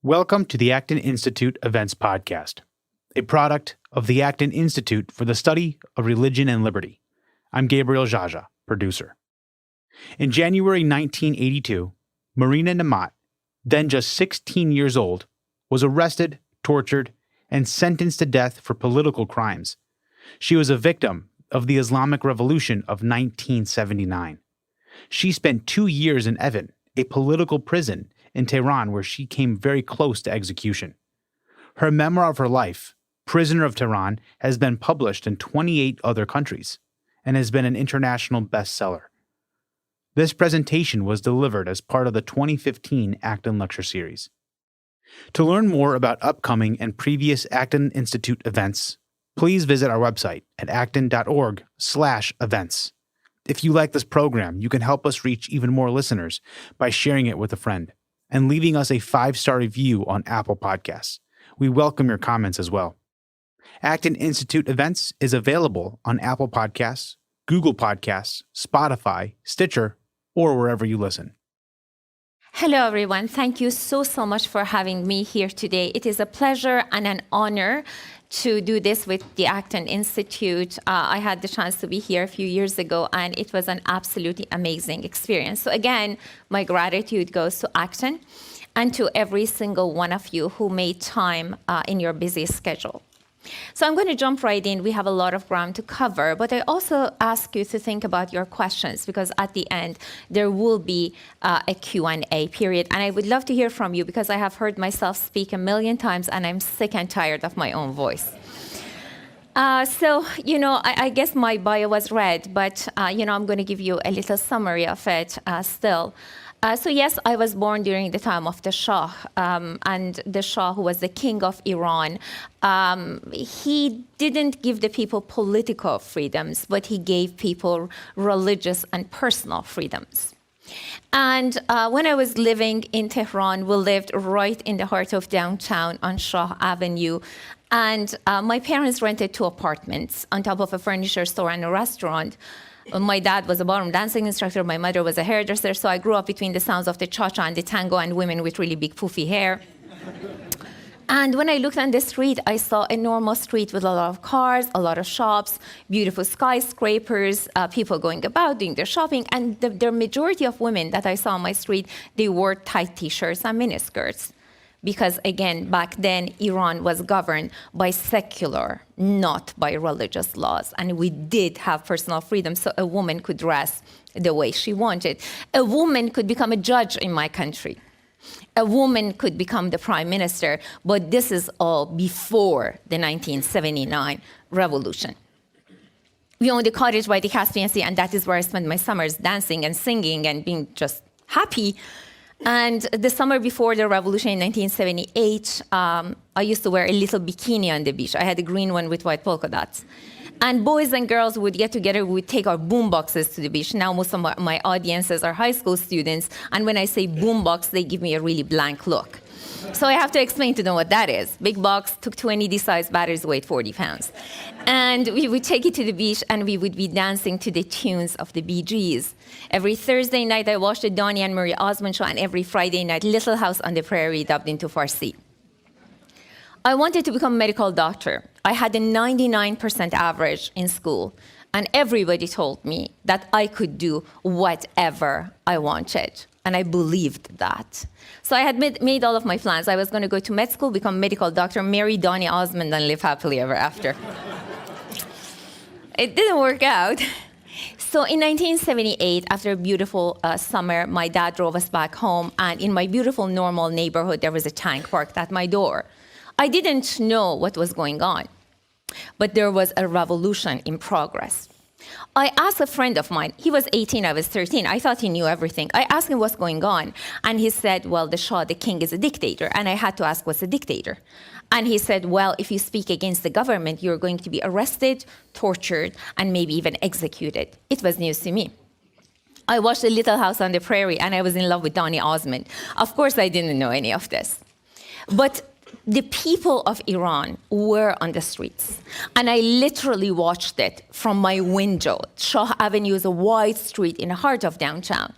Welcome to the Acton Institute Events Podcast, a product of the Acton Institute for the Study of Religion and Liberty. I'm Gabriel Jaja, producer. In January 1982, Marina Nemat, then just 16 years old, was arrested, tortured, and sentenced to death for political crimes. She was a victim of the Islamic Revolution of 1979. She spent 2 years in Evin, a political prison in Tehran, where she came very close to execution. Her memoir of her life, Prisoner of Tehran, has been published in 28 other countries and has been an international bestseller. This presentation was delivered as part of the 2015 Acton Lecture Series. To learn more about upcoming and previous Acton Institute events, please visit our website at acton.org/events. If you like this program, you can help us reach even more listeners by sharing it with a friend and leaving us a 5-star review on Apple Podcasts. We welcome your comments as well. Acton Institute Events is available on Apple Podcasts, Google Podcasts, Spotify, Stitcher, or wherever you listen. Hello, everyone. Thank you so much for having me here today. It is a pleasure and an honor to do this with the Acton Institute. I had the chance to be here a few years ago, and it was an absolutely amazing experience. So again, my gratitude goes to Acton and to every single one of you who made time in your busy schedule. So I'm going to jump right in. We have a lot of ground to cover, but I also ask you to think about your questions, because at the end, there will be a Q&A period. And I would love to hear from you, because I have heard myself speak a million times, and I'm sick and tired of my own voice. I guess my bio was read, but, I'm going to give you a little summary of it still. Yes, I was born during the time of the Shah, and the Shah, who was the king of Iran, he didn't give the people political freedoms, but he gave people religious and personal freedoms. And when I was living in Tehran, we lived right in the heart of downtown on Shah Avenue. And my parents rented 2 apartments on top of a furniture store and a restaurant. My dad was a ballroom dancing instructor. My mother was a hairdresser. So I grew up between the sounds of the cha-cha and the tango and women with really big poofy hair. And when I looked on the street, I saw a normal street with a lot of cars, a lot of shops, beautiful skyscrapers, people going about, doing their shopping. And the majority of women that I saw on my street, they wore tight T-shirts and miniskirts. Because, again, back then, Iran was governed by secular, not by religious laws. And we did have personal freedom, so a woman could dress the way she wanted. A woman could become a judge in my country. A woman could become the prime minister. But this is all before the 1979 revolution. We owned a cottage by the Caspian Sea, and that is where I spent my summers dancing and singing and being just happy. And the summer before the revolution in 1978, I used to wear a little bikini on the beach. I had a green one with white polka dots. And boys and girls would get together, we would take our boomboxes to the beach. Now most of my audiences are high school students, and when I say boombox, they give me a really blank look. So I have to explain to them what that is. Big box, took 20 D-size batteries, weighed 40 pounds. And we would take it to the beach, and we would be dancing to the tunes of the Bee Gees. Every Thursday night, I watched the Donny and Marie Osmond show, and every Friday night, Little House on the Prairie, dubbed into Farsi. I wanted to become a medical doctor. I had a 99% average in school, and everybody told me that I could do whatever I wanted. And I believed that. So I had made all of my plans. I was going to go to med school, become a medical doctor, marry Donny Osmond, and live happily ever after. It didn't work out. So in 1978, after a beautiful summer, my dad drove us back home. And in my beautiful, normal neighborhood, there was a tank parked at my door. I didn't know what was going on, but there was a revolution in progress. I asked a friend of mine, he was 18, I was 13, I thought he knew everything. I asked him what's going on, and he said, well, the Shah, the king, is a dictator. And I had to ask, what's a dictator? And he said, well, if you speak against the government, you're going to be arrested, tortured, and maybe even executed. It was news to me. I watched A Little House on the Prairie, and I was in love with Donny Osmond. Of course, I didn't know any of this. But the people of Iran were on the streets. And I literally watched it from my window. Shah Avenue is a wide street in the heart of downtown.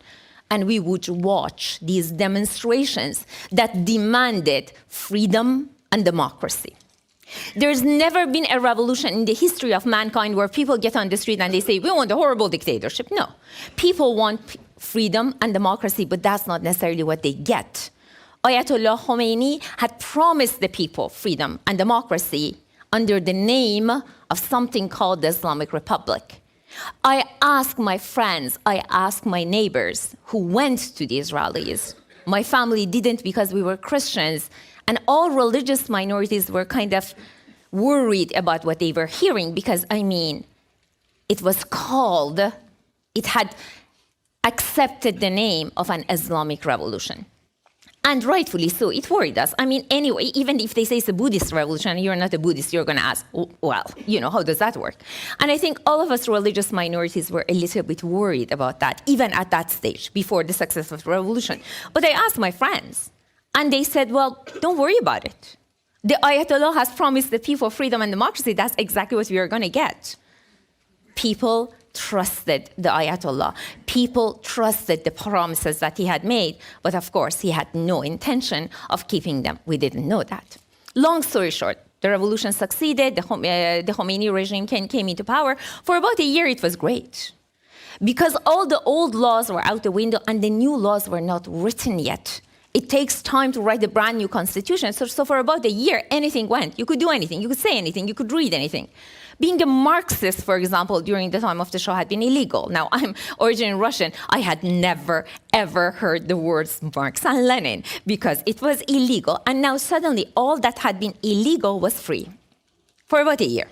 and we would watch these demonstrations that demanded freedom and democracy. There's never been a revolution in the history of mankind where people get on the street and they say, we want a horrible dictatorship. No. People want freedom and democracy, but that's not necessarily what they get. Ayatollah Khomeini had promised the people freedom and democracy under the name of something called the Islamic Republic. I ask my friends, I ask my neighbors who went to these rallies. My family didn't because we were Christians, and all religious minorities were kind of worried about what they were hearing because, it was called, it had accepted the name of an Islamic revolution. And rightfully so, it worried us. Anyway, even if they say it's a Buddhist revolution and you're not a Buddhist, you're going to ask, well, how does that work? And I think all of us religious minorities were a little bit worried about that, even at that stage, before the success of the revolution. But I asked my friends, and they said, well, don't worry about it. The Ayatollah has promised the people freedom and democracy. That's exactly what we are going to get. People trusted the Ayatollah. People trusted the promises that he had made, but of course, he had no intention of keeping them. We didn't know that. Long story short, the revolution succeeded, the Khomeini regime came into power. For about a year, it was great, because all the old laws were out the window and the new laws were not written yet. It takes time to write a brand new constitution. So for about a year, anything went. You could do anything. You could say anything. You could read anything. Being a Marxist, for example, during the time of the Shah had been illegal. Now, I'm originally Russian. I had never, ever heard the words Marx and Lenin because it was illegal. And now suddenly all that had been illegal was free for about a year.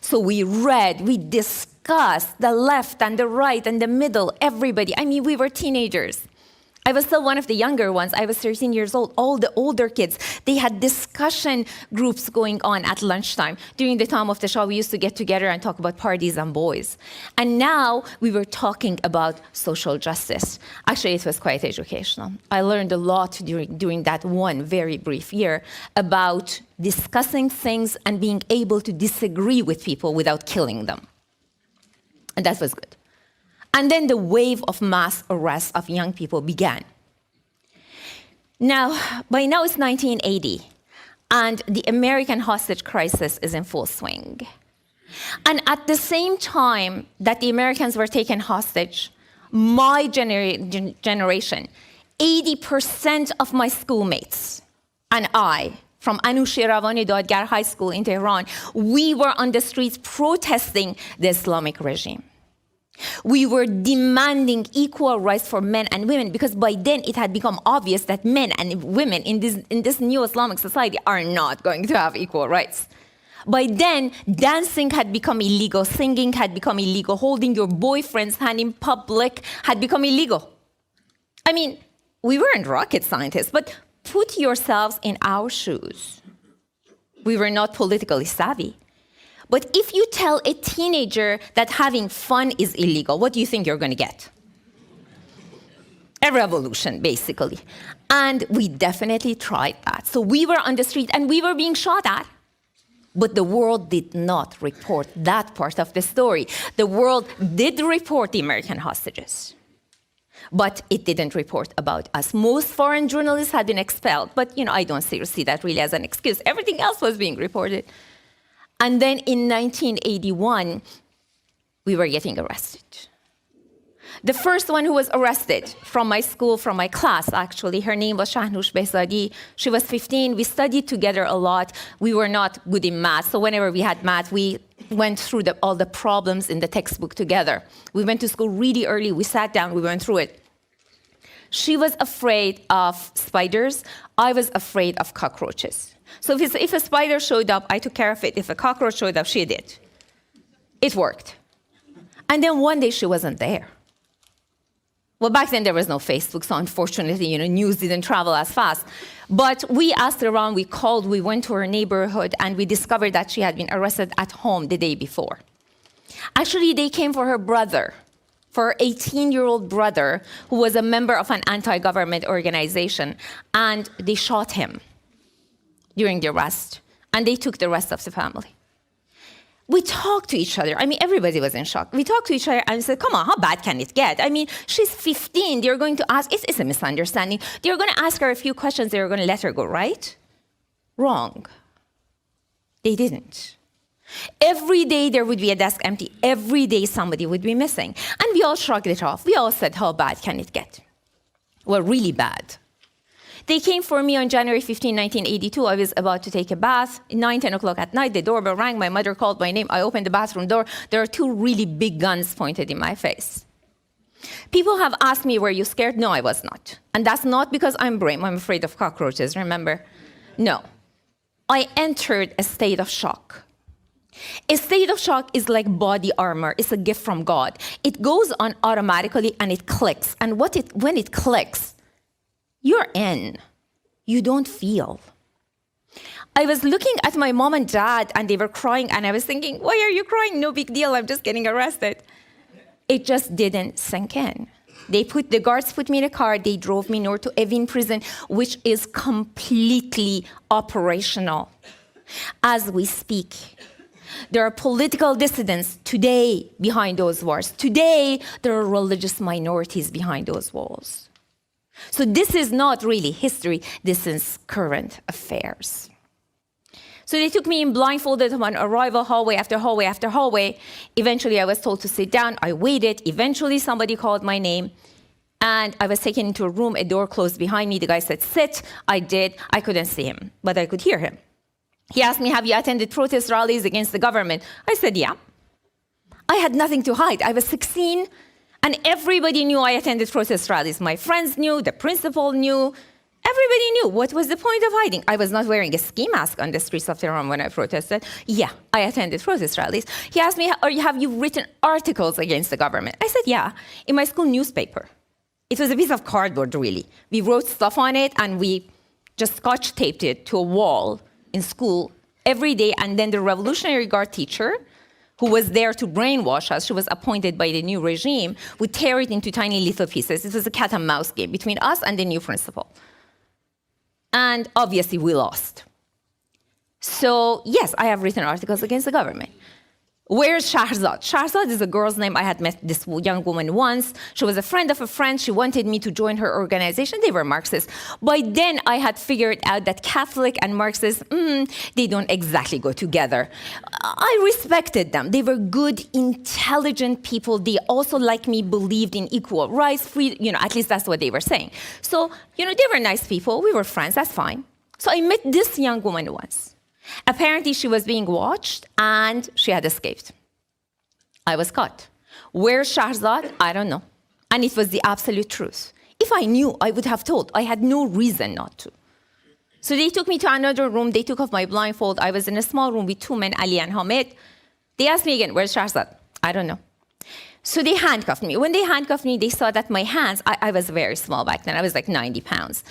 So we read, we discussed the left and the right and the middle, everybody. We were teenagers. I was still one of the younger ones. I was 13 years old. All the older kids, they had discussion groups going on at lunchtime. During the time of the Shah, we used to get together and talk about parties and boys. And now we were talking about social justice. Actually, it was quite educational. I learned a lot during that one very brief year about discussing things and being able to disagree with people without killing them. And that was good. And then the wave of mass arrests of young people began. Now, by now it's 1980, and the American hostage crisis is in full swing. And at the same time that the Americans were taken hostage, my generation, 80% of my schoolmates and I, from Anushiravani Dadgar High School in Tehran, we were on the streets protesting the Islamic regime. We were demanding equal rights for men and women because by then it had become obvious that men and women in this new Islamic society are not going to have equal rights. By then, dancing had become illegal, singing had become illegal, holding your boyfriend's hand in public had become illegal. We weren't rocket scientists, but put yourselves in our shoes. We were not politically savvy. But if you tell a teenager that having fun is illegal, what do you think you're going to get? A revolution, basically. And we definitely tried that. So we were on the street and we were being shot at. But the world did not report that part of the story. The world did report the American hostages. But it didn't report about us. Most foreign journalists had been expelled. But, I don't see that really as an excuse. Everything else was being reported. And then in 1981, we were getting arrested. The first one who was arrested from my school, from my class, actually, her name was Shahnoush Behzadi. She was 15. We studied together a lot. We were not good in math. So whenever we had math, we went through all the problems in the textbook together. We went to school really early. We sat down. We went through it. She was afraid of spiders. I was afraid of cockroaches. So if a spider showed up, I took care of it. If a cockroach showed up, she did. It worked. And then one day she wasn't there. Well, back then there was no Facebook, so unfortunately, news didn't travel as fast. But we asked around, we called, we went to her neighborhood, and we discovered that she had been arrested at home the day before. Actually, they came for her brother, for her 18-year-old brother, who was a member of an anti-government organization, and they shot him during the arrest, and they took the rest of the family. We talked to each other. I mean, everybody was in shock. We talked to each other and said, come on, how bad can it get? I mean, she's 15. They're going to ask, it's a misunderstanding. They're going to ask her a few questions. They're going to let her go, right? Wrong. They didn't. Every day there would be a desk empty. Every day somebody would be missing. And we all shrugged it off. We all said, how bad can it get? Well, really bad. They came for me on January 15, 1982. I was about to take a bath. 9, 10 o'clock at night, the doorbell rang. My mother called my name. I opened the bathroom door. There are 2 really big guns pointed in my face. People have asked me, were you scared? No, I was not. And that's not because I'm brave. I'm afraid of cockroaches, remember? No. I entered a state of shock. A state of shock is like body armor. It's a gift from God. It goes on automatically and it clicks. And when it clicks, you're in. You don't feel. I was looking at my mom and dad and they were crying and I was thinking, why are you crying? No big deal, I'm just getting arrested. It just didn't sink in. The guards put me in a car, they drove me north to Evin prison, which is completely operational as we speak. There are political dissidents today behind those walls. Today, there are religious minorities behind those walls. So this is not really history, this is current affairs. So they took me in blindfolded on arrival, hallway after hallway after hallway. Eventually I was told to sit down, I waited. Eventually somebody called my name and I was taken into a room, a door closed behind me. The guy said, sit, I did. I couldn't see him, but I could hear him. He asked me, have you attended protest rallies against the government? I said, yeah. I had nothing to hide. I was 16. And everybody knew I attended protest rallies. My friends knew, the principal knew, everybody knew. What was the point of hiding? I was not wearing a ski mask on the streets of Tehran when I protested. Yeah, I attended protest rallies. He asked me, have you written articles against the government? I said, yeah, in my school newspaper. It was a piece of cardboard, really. We wrote stuff on it and we just scotch taped it to a wall in school every day. And then the Revolutionary Guard teacher, who was there to brainwash us, she was appointed by the new regime, would tear it into tiny little pieces. It was a cat and mouse game between us and the new principal. And obviously we lost. So yes, I have written articles against the government. Where's Shahrzad? Shahrzad is a girl's name. I had met this young woman once. She was a friend of a friend. She wanted me to join her organization. They were Marxists. By then, I had figured out that Catholic and Marxists, they don't exactly go together. I respected them. They were good, intelligent people. They also, like me, believed in equal rights, free, at least that's what they were saying. So, they were nice people. We were friends. That's fine. So I met this young woman once. Apparently, she was being watched, and she had escaped. I was caught. Where's Shahrzad? I don't know. And it was the absolute truth. If I knew, I would have told. I had no reason not to. So they took me to another room. They took off my blindfold. I was in a small room with 2 men, Ali and Hamid. They asked me again, where's Shahrzad? I don't know. So they handcuffed me. When they handcuffed me, they saw that my hands, I was very small back then. I was like 90 pounds.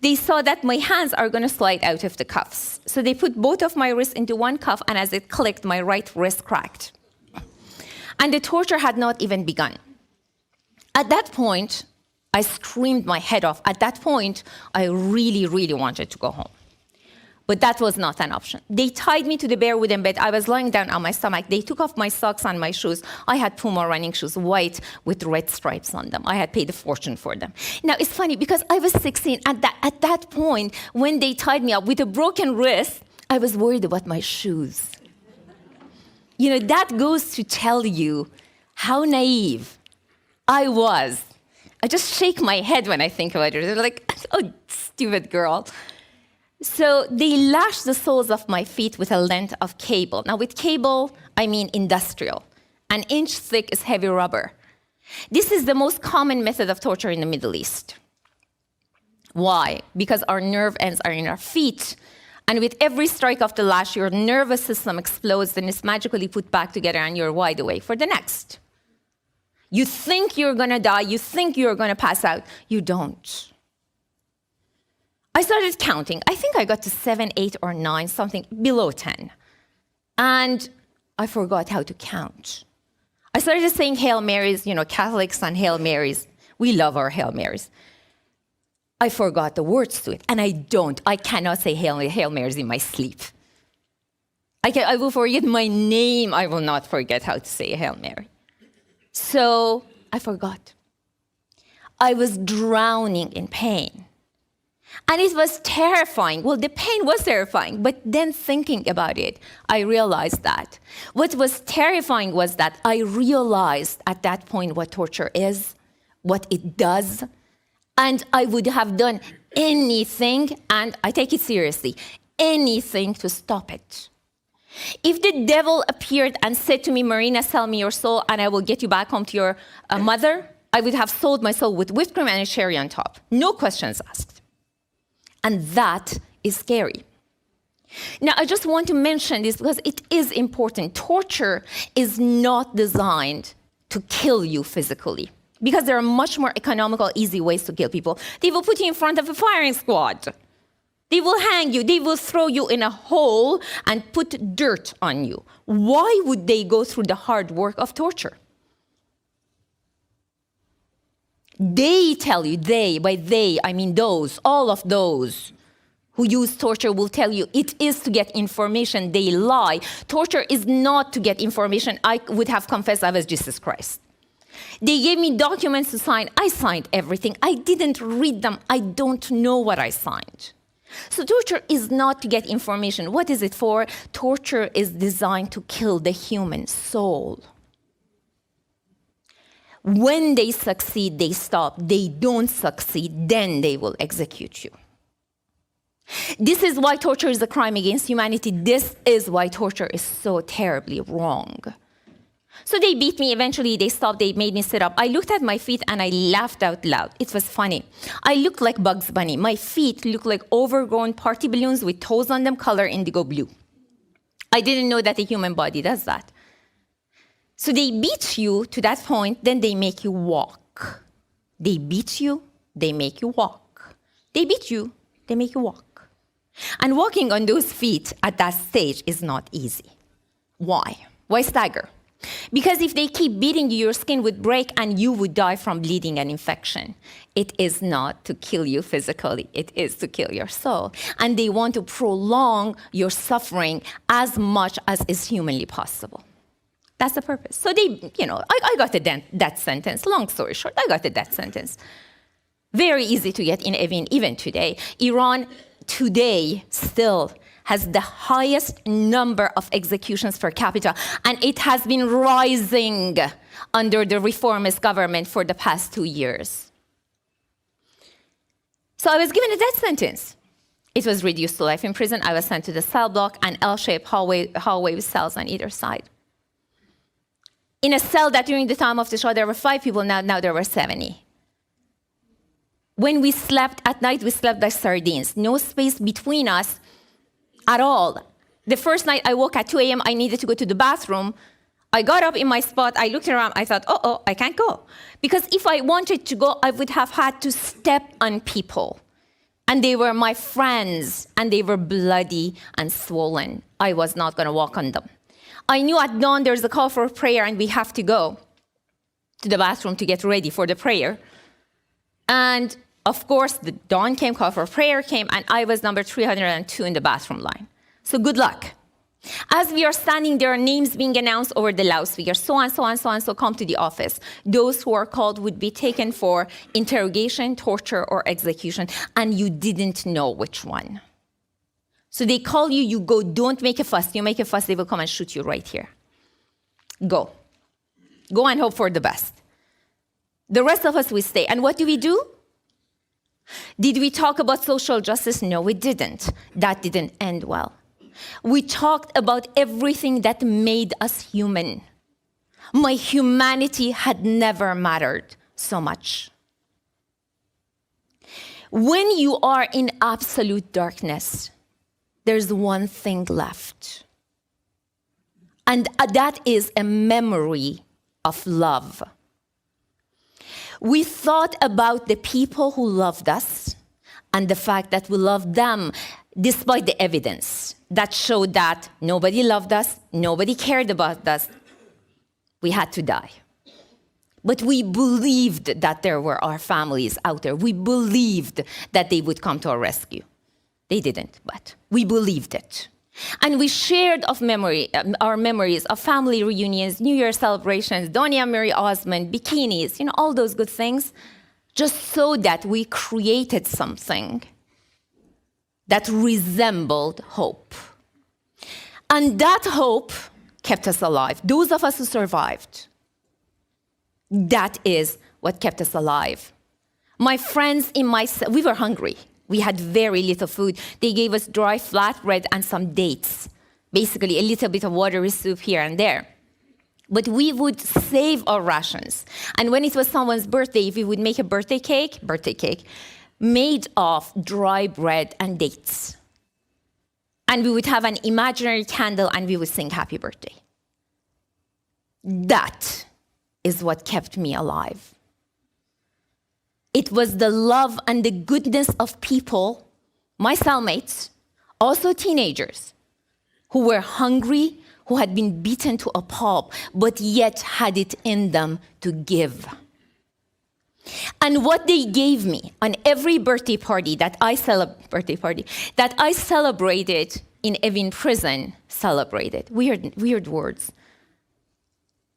They saw that my hands are going to slide out of the cuffs. So they put both of my wrists into one cuff, and as it clicked, my right wrist cracked. And the torture had not even begun. At that point, I screamed my head off. At that point, I really, really wanted to go home. But that was not an option. They tied me to the bare wooden bed. I was lying down on my stomach. They took off my socks and my shoes. I had Puma running shoes, white with red stripes on them. I had paid a fortune for them. Now, it's funny because I was 16. At that point, when they tied me up with a broken wrist, I was worried about my shoes. That goes to tell you how naive I was. I just shake my head when I think about it. They're like, oh, stupid girl. So they lashed the soles of my feet with a length of cable. Now with cable, I mean industrial. 1 inch thick is heavy rubber. This is the most common method of torture in the Middle East. Why? Because our nerve ends are in our feet. And with every strike of the lash, your nervous system explodes and is magically put back together and you're wide awake for the next. You think you're gonna die, you think you're gonna pass out, you don't. I started counting. I think I got to 7, 8, or 9, something below 10. And I forgot how to count. I started saying Hail Marys, Catholics and Hail Marys. We love our Hail Marys. I forgot the words to it. And I cannot say Hail Marys in my sleep. I will forget my name. I will not forget how to say Hail Mary. So I forgot. I was drowning in pain. And it was terrifying. Well, the pain was terrifying, but then thinking about it, I realized that. What was terrifying was that I realized at that point what torture is, what it does, and I would have done anything, and I take it seriously, anything to stop it. If the devil appeared and said to me, Marina, sell me your soul and I will get you back home to your mother, I would have sold my soul with whipped cream and a cherry on top. No questions asked. And that is scary. Now, I just want to mention this because it is important. Torture is not designed to kill you physically, because there are much more economical, easy ways to kill people. They will put you in front of a firing squad. They will hang you. They will throw you in a hole and put dirt on you. Why would they go through the hard work of torture? They tell you, by they, I mean those, all of those who use torture will tell you it is to get information. They lie. Torture is not to get information. I would have confessed I was Jesus Christ. They gave me documents to sign. I signed everything. I didn't read them. I don't know what I signed. So torture is not to get information. What is it for? Torture is designed to kill the human soul. When they succeed, they stop. They don't succeed, then they will execute you. This is why torture is a crime against humanity. This is why torture is so terribly wrong. So they beat me. Eventually, they stopped. They made me sit up. I looked at my feet and I laughed out loud. It was funny. I looked like Bugs Bunny. My feet looked like overgrown party balloons with toes on them, color indigo blue. I didn't know that the human body does that. So they beat you to that point, then they make you walk. They beat you, they make you walk. They beat you, they make you walk. And walking on those feet at that stage is not easy. Why? Why stagger? Because if they keep beating you, your skin would break and you would die from bleeding and infection. It is not to kill you physically, it is to kill your soul. And they want to prolong your suffering as much as is humanly possible. That's the purpose. So they, I got a death sentence. Long story short, I got a death sentence. Very easy to get in Evin, even today. Iran today still has the highest number of executions per capita, and it has been rising under the reformist government for the past 2 years. So I was given a death sentence. It was reduced to life in prison. I was sent to the cell block, an L-shaped hallway with cells on either side. In a cell that during the time of the Shah, there were 5 people, now there were 70. When we slept at night, we slept like sardines. No space between us at all. The first night I woke at 2 a.m., I needed to go to the bathroom. I got up in my spot, I looked around, I thought, I can't go. Because if I wanted to go, I would have had to step on people. And they were my friends, and they were bloody and swollen. I was not going to walk on them. I knew at dawn there's a call for prayer and we have to go to the bathroom to get ready for the prayer. And of course, the dawn came, call for prayer came, and I was number 302 in the bathroom line. So good luck. As we are standing, there are names being announced over the loudspeaker. So and so and so and so come to the office. Those who are called would be taken for interrogation, torture, or execution, and you didn't know which one. So they call you, you go, don't make a fuss. You make a fuss, they will come and shoot you right here. Go. Go and hope for the best. The rest of us, we stay. And what do? Did we talk about social justice? No, we didn't. That didn't end well. We talked about everything that made us human. My humanity had never mattered so much. When you are in absolute darkness, there's one thing left. And that is a memory of love. We thought about the people who loved us and the fact that we loved them despite the evidence that showed that nobody loved us, nobody cared about us. We had to die. But we believed that there were our families out there. We believed that they would come to our rescue. They didn't, but we believed it. And we shared our memories of family reunions, New Year celebrations, Donia Mary Osmond, bikinis, all those good things, just so that we created something that resembled hope. And that hope kept us alive. Those of us who survived, that is what kept us alive. My friends we were hungry. We had very little food. They gave us dry flatbread and some dates, basically a little bit of watery soup here and there. But we would save our rations. And when it was someone's birthday, if we would make a birthday cake made of dry bread and dates. And we would have an imaginary candle and we would sing happy birthday. That is what kept me alive. It was the love and the goodness of people, my cellmates, also teenagers, who were hungry, who had been beaten to a pulp, but yet had it in them to give. And what they gave me on every birthday party that I celebrated in Evin prison, weird words.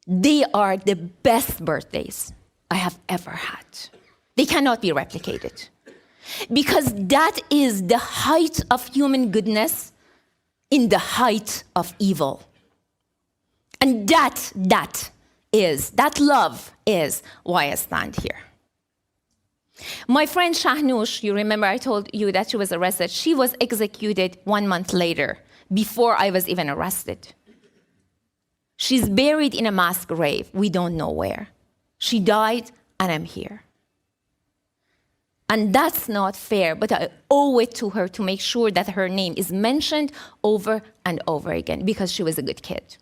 They are the best birthdays I have ever had. They cannot be replicated. Because that is the height of human goodness in the height of evil. And that love is why I stand here. My friend Shahnoush, you remember I told you that she was arrested. She was executed 1 month later, before I was even arrested. She's buried in a mass grave. We don't know where. She died, and I'm here. And that's not fair, but I owe it to her to make sure that her name is mentioned over and over again, because she was a good kid.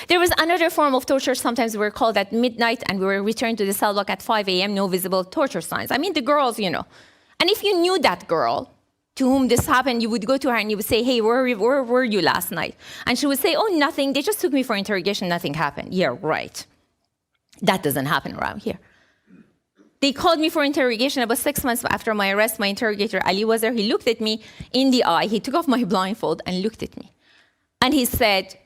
There was another form of torture. Sometimes we were called at midnight and we were returned to the cell block at 5 a.m., no visible torture signs. I mean, the girls, And if you knew that girl to whom this happened, you would go to her and you would say, hey, where were you last night? And she would say, oh, nothing. They just took me for interrogation. Nothing happened. Yeah, right. That doesn't happen around here. They called me for interrogation about 6 months after my arrest. My interrogator, Ali, was there. He looked at me in the eye. He took off my blindfold and looked at me. And he said,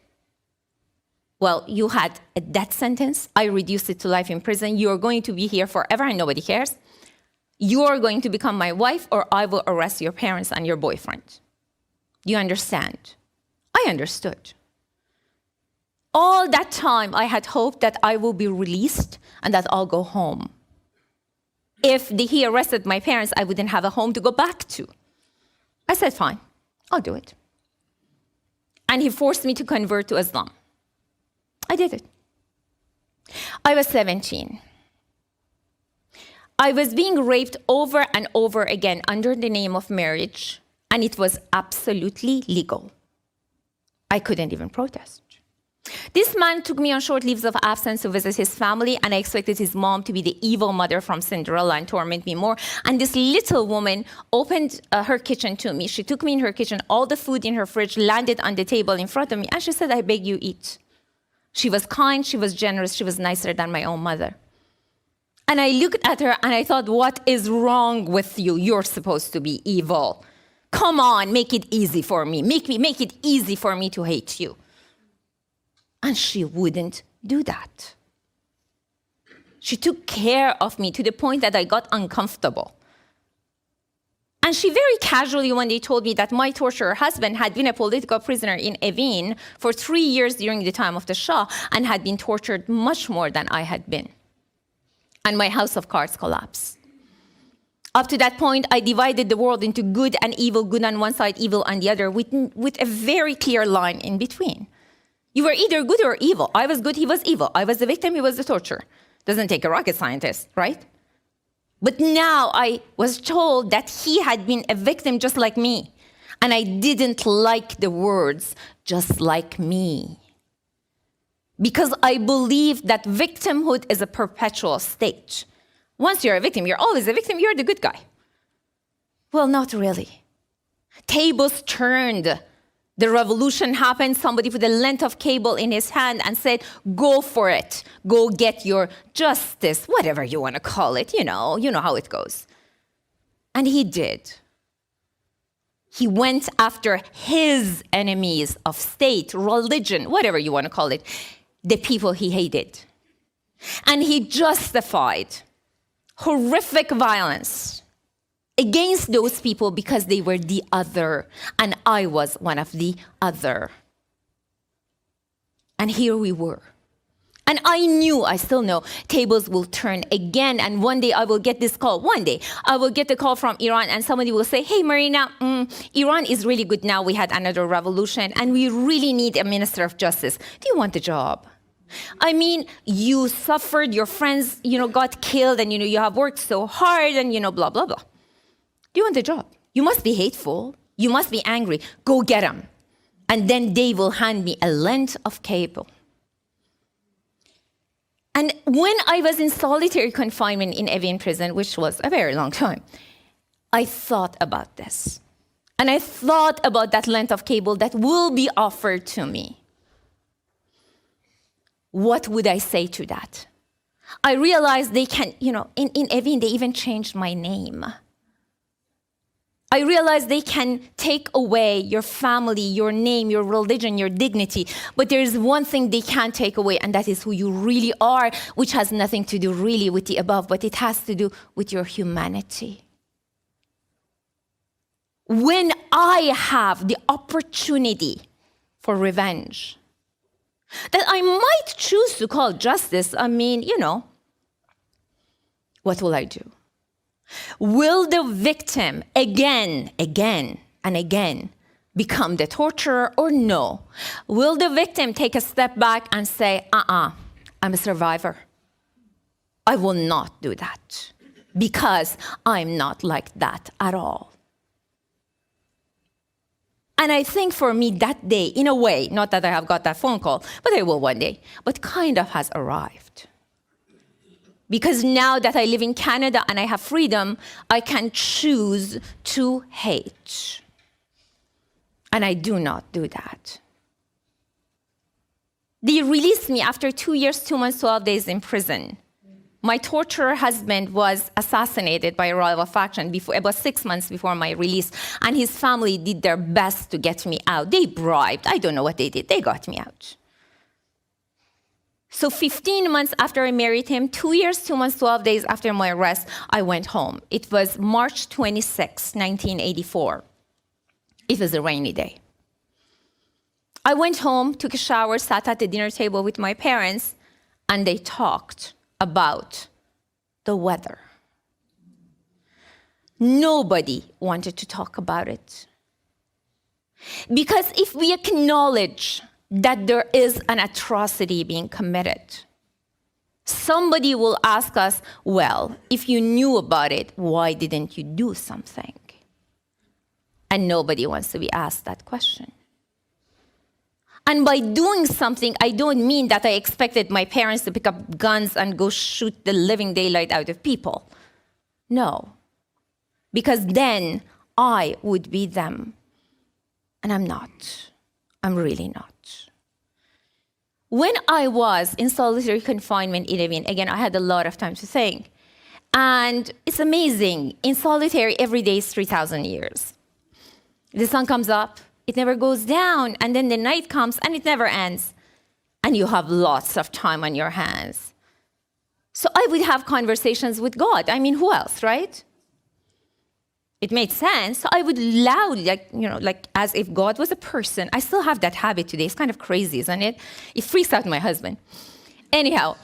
well, you had a death sentence. I reduced it to life in prison. You're going to be here forever and nobody cares. You're going to become my wife or I will arrest your parents and your boyfriend. Do you understand? I understood. All that time, I had hoped that I will be released and that I'll go home. If he arrested my parents, I wouldn't have a home to go back to. I said, fine, I'll do it. And he forced me to convert to Islam. I did it. I was 17. I was being raped over and over again under the name of marriage, and it was absolutely legal. I couldn't even protest. This man took me on short leaves of absence to visit his family, and I expected his mom to be the evil mother from Cinderella and torment me more. And this little woman opened her kitchen to me. She took me in her kitchen. All the food in her fridge landed on the table in front of me, and she said, I beg you, eat. She was kind, she was generous, she was nicer than my own mother. And I looked at her and I thought, what is wrong with you? You're supposed to be evil. Come on, make it easy for me. Make it easy for me to hate you. And she wouldn't do that. She took care of me to the point that I got uncomfortable. And she very casually one day told me that my torturer husband had been a political prisoner in Evin for 3 years during the time of the Shah and had been tortured much more than I had been. And my house of cards collapsed. Up to that point, I divided the world into good and evil, good on one side, evil on the other, with a very clear line in between. You were either good or evil. I was good, he was evil. I was the victim, he was the torturer. Doesn't take a rocket scientist, right? But now I was told that he had been a victim just like me. And I didn't like the words, just like me. Because I believe that victimhood is a perpetual state. Once you're a victim, you're always a victim, you're the good guy. Well, not really. Tables turned. The revolution happened. Somebody put a length of cable in his hand and said, go for it. Go get your justice, whatever you want to call it. You know how it goes. And he did. He went after his enemies of state, religion, whatever you want to call it, the people he hated. And he justified horrific violence against those people because they were the other, and I was one of the other. And here we were. And I knew, I still know, tables will turn again, and one day I will get this call. One day I will get a call from Iran, and somebody will say, hey, Marina, Iran is really good now. We had another revolution, and we really need a minister of justice. Do you want the job? I mean, you suffered, your friends, got killed, and, you have worked so hard, and, blah, blah, blah. Do you want the job? You must be hateful. You must be angry. Go get them. And then they will hand me a length of cable. And when I was in solitary confinement in Evin prison, which was a very long time, I thought about this. And I thought about that length of cable that will be offered to me. What would I say to that? I realized they can, in Evin, they even changed my name. I realized they can take away your family, your name, your religion, your dignity. But there is one thing they can't take away, and that is who you really are, which has nothing to do really with the above, but it has to do with your humanity. When I have the opportunity for revenge, that I might choose to call justice, what will I do? Will the victim again and again become the torturer or no? Will the victim take a step back and say, I'm a survivor? I will not do that because I'm not like that at all. And I think for me that day, in a way, not that I have got that phone call, but I will one day, but kind of has arrived. Because now that I live in Canada and I have freedom, I can choose to hate. And I do not do that. They released me after 2 years, 2 months, 12 days in prison. My torturer husband was assassinated by a rival faction about 6 months before my release, and his family did their best to get me out. They bribed. I don't know what they did. They got me out. So 15 months after I married him, 2 years, 2 months, 12 days after my arrest, I went home. It was March 26, 1984. It was a rainy day. I went home, took a shower, sat at the dinner table with my parents, and they talked about the weather. Nobody wanted to talk about it. Because if we acknowledge that there is an atrocity being committed, somebody will ask us, well, if you knew about it, why didn't you do something? And nobody wants to be asked that question. And by doing something, I don't mean that I expected my parents to pick up guns and go shoot the living daylight out of people. No. Because then I would be them. And I'm not. I'm really not. When I was in solitary confinement in Evin, again, I had a lot of time to think. And it's amazing. In solitary, every day is 3,000 years. The sun comes up, it never goes down, and then the night comes, and it never ends. And you have lots of time on your hands. So I would have conversations with God. Who else, right? It made sense. So I would loudly, like as if God was a person. I still have that habit today. It's kind of crazy, isn't it? It freaks out my husband. Anyhow,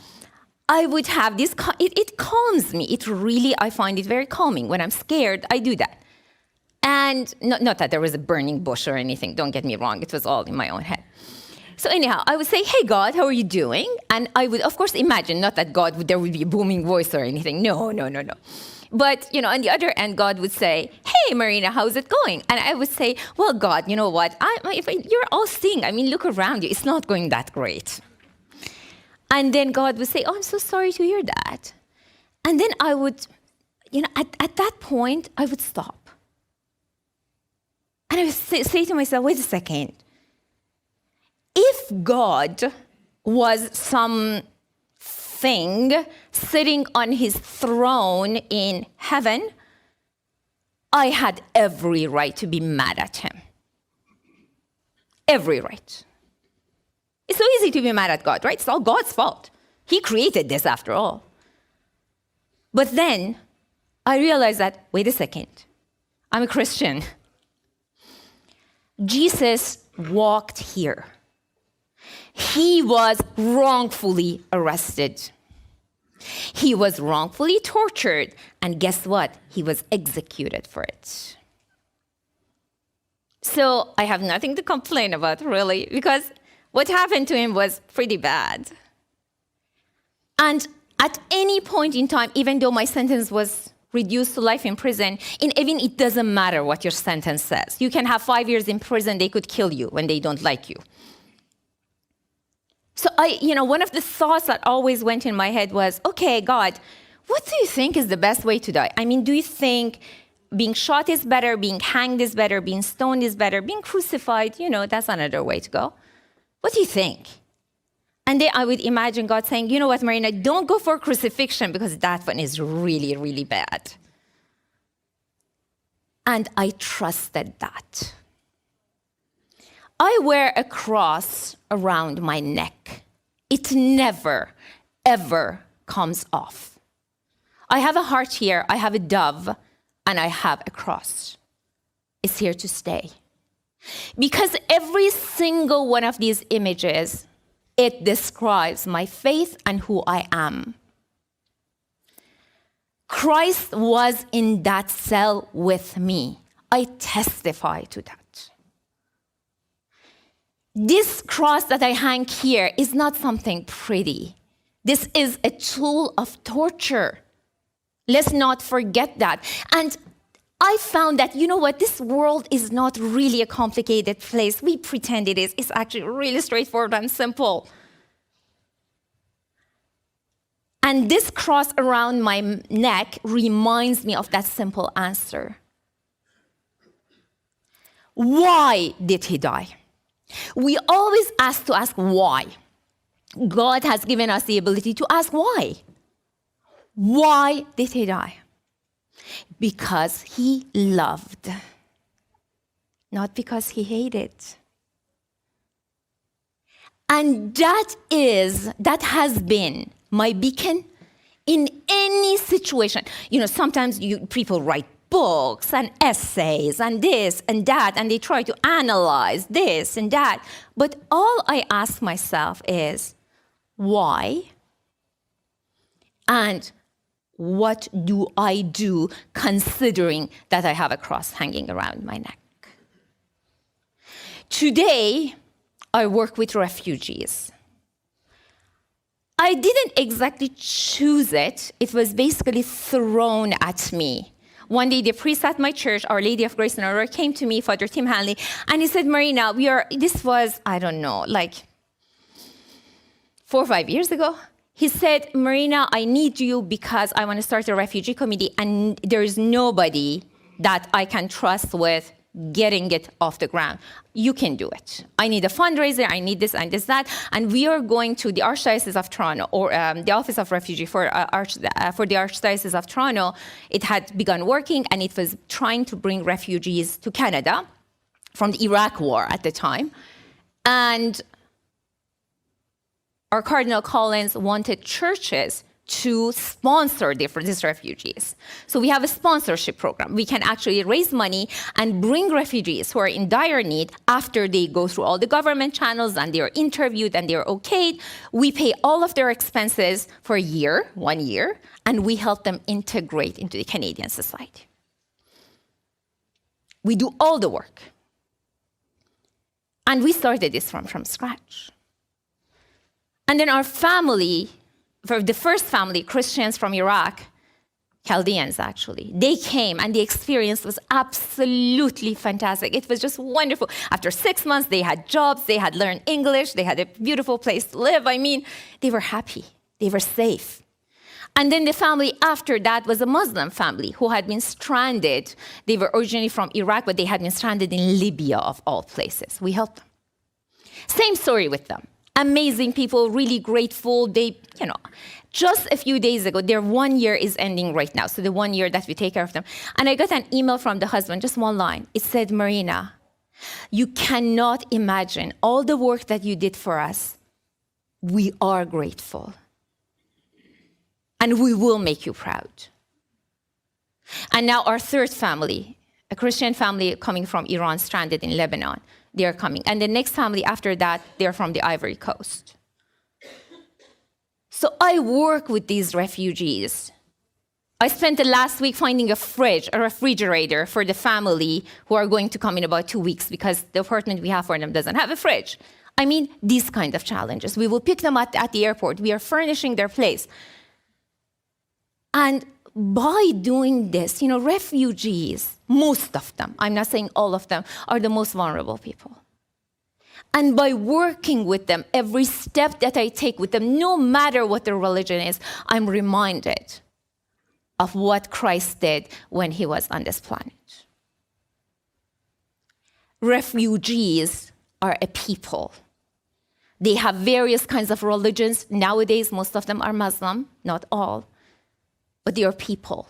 I would have this, it calms me. I find it very calming. When I'm scared, I do that. And not that there was a burning bush or anything, don't get me wrong. It was all in my own head. So anyhow, I would say, hey, God, how are you doing? And I would, of course, imagine, not that there would be a booming voice or anything. No. But, on the other end, God would say, hey, Marina, how's it going? And I would say, well, God, you know what? You're all seeing. Look around you. It's not going that great. And then God would say, oh, I'm so sorry to hear that. And then I would, at that point, I would stop. And I would say to myself, wait a second. If God was something sitting on his throne in heaven, I had every right to be mad at him. Every right. It's so easy to be mad at God, right? It's all God's fault. He created this after all. But then I realized that, wait a second, I'm a Christian. Jesus walked here. He was wrongfully arrested. He was wrongfully tortured, and guess what? He was executed for it. So I have nothing to complain about, really, because what happened to him was pretty bad. And at any point in time, even though my sentence was reduced to life in prison, in Evin, it doesn't matter what your sentence says. You can have 5 years in prison, they could kill you when they don't like you. So one of the thoughts that always went in my head was, okay, God, what do you think is the best way to die? I mean, do you think being shot is better, being hanged is better, being stoned is better, being crucified, that's another way to go? What do you think? And then I would imagine God saying, you know what, Marina, don't go for crucifixion because that one is really, really bad. And I trusted that. I wear a cross around my neck. It never, ever comes off. I have a heart here, I have a dove, and I have a cross. It's here to stay. Because every single one of these images, it describes my faith and who I am. Christ was in that cell with me. I testify to that. This cross that I hang here is not something pretty. This is a tool of torture. Let's not forget that. And I found that, this world is not really a complicated place. We pretend it is. It's actually really straightforward and simple. And this cross around my neck reminds me of that simple answer. Why did he die? We always ask why. God has given us the ability to ask why. Why did he die? Because he loved, not because he hated. And that has been my beacon in any situation. Sometimes people write books and essays and this and that, and they try to analyze this and that. But all I ask myself is, why? And what do I do considering that I have a cross hanging around my neck? Today, I work with refugees. I didn't exactly choose it. It was basically thrown at me. One day, the priest at my church, Our Lady of Grace and Aurora, came to me, Father Tim Hanley, and he said, Marina, this was, 4 or 5 years ago. He said, Marina, I need you because I want to start a refugee committee, and there is nobody that I can trust with getting it off the ground. You can do it. I need a fundraiser, I need this and this, that. And we are going to the Archdiocese of Toronto, or the Office of Refugee for the Archdiocese of Toronto. It had begun working, and it was trying to bring refugees to Canada from the Iraq War at the time. And our Cardinal Collins wanted churches to sponsor these refugees. So we have a sponsorship program. We can actually raise money and bring refugees who are in dire need after they go through all the government channels and they're interviewed and they're okayed. We pay all of their expenses for 1 year, and we help them integrate into the Canadian society. We do all the work. And we started this from scratch. And then our family, for the first family, Christians from Iraq, Chaldeans actually, they came and the experience was absolutely fantastic. It was just wonderful. After 6 months, they had jobs, they had learned English, they had a beautiful place to live. They were happy, they were safe. And then the family after that was a Muslim family who had been stranded. They were originally from Iraq, but they had been stranded in Libya, of all places. We helped them. Same story with them. Amazing people, really grateful. They, just a few days ago, their 1 year is ending right now. So the 1 year that we take care of them. And I got an email from the husband, just one line. It said, Marina, you cannot imagine all the work that you did for us. We are grateful. And we will make you proud. And now our third family, a Christian family coming from Iran, stranded in Lebanon, they are coming. And the next family after that, they're from the Ivory Coast. So I work with these refugees. I spent the last week finding a refrigerator for the family who are going to come in about 2 weeks because the apartment we have for them doesn't have a fridge. I mean, these kind of challenges. We will pick them at the airport. We are furnishing their place. And by doing this, refugees, most of them, I'm not saying all of them, are the most vulnerable people. And by working with them, every step that I take with them, no matter what their religion is, I'm reminded of what Christ did when he was on this planet. Refugees are a people. They have various kinds of religions. Nowadays, most of them are Muslim, not all, but they are people.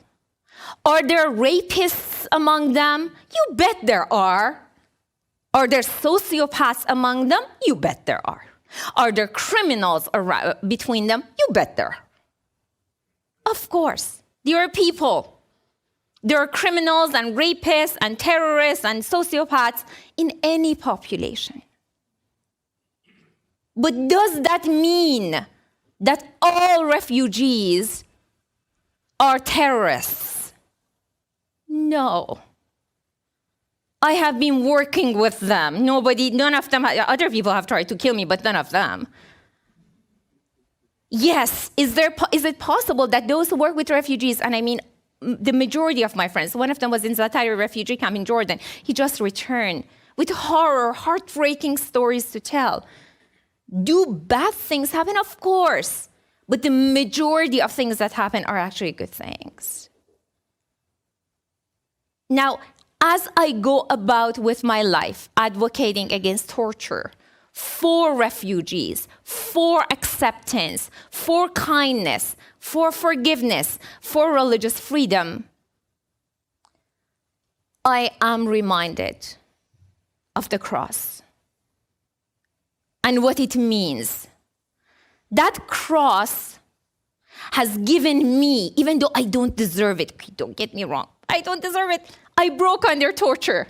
Are there rapists among them? You bet there are. Are there sociopaths among them? You bet there are. Are there criminals between them? You bet there are. Of course, there are people. There are criminals and rapists and terrorists and sociopaths in any population. But does that mean that all refugees are terrorists? No. I have been working with them. None of them, other people have tried to kill me, but none of them. Yes, is it possible that those who work with refugees, and I mean the majority of my friends, one of them was in Zatari refugee camp in Jordan. He just returned with heartbreaking stories to tell. Do bad things happen? Of course. But the majority of things that happen are actually good things. Now, as I go about with my life advocating against torture, for refugees, for acceptance, for kindness, for forgiveness, for religious freedom, I am reminded of the cross and what it means. That cross has given me, even though I don't deserve it, don't get me wrong, I don't deserve it. I broke under torture.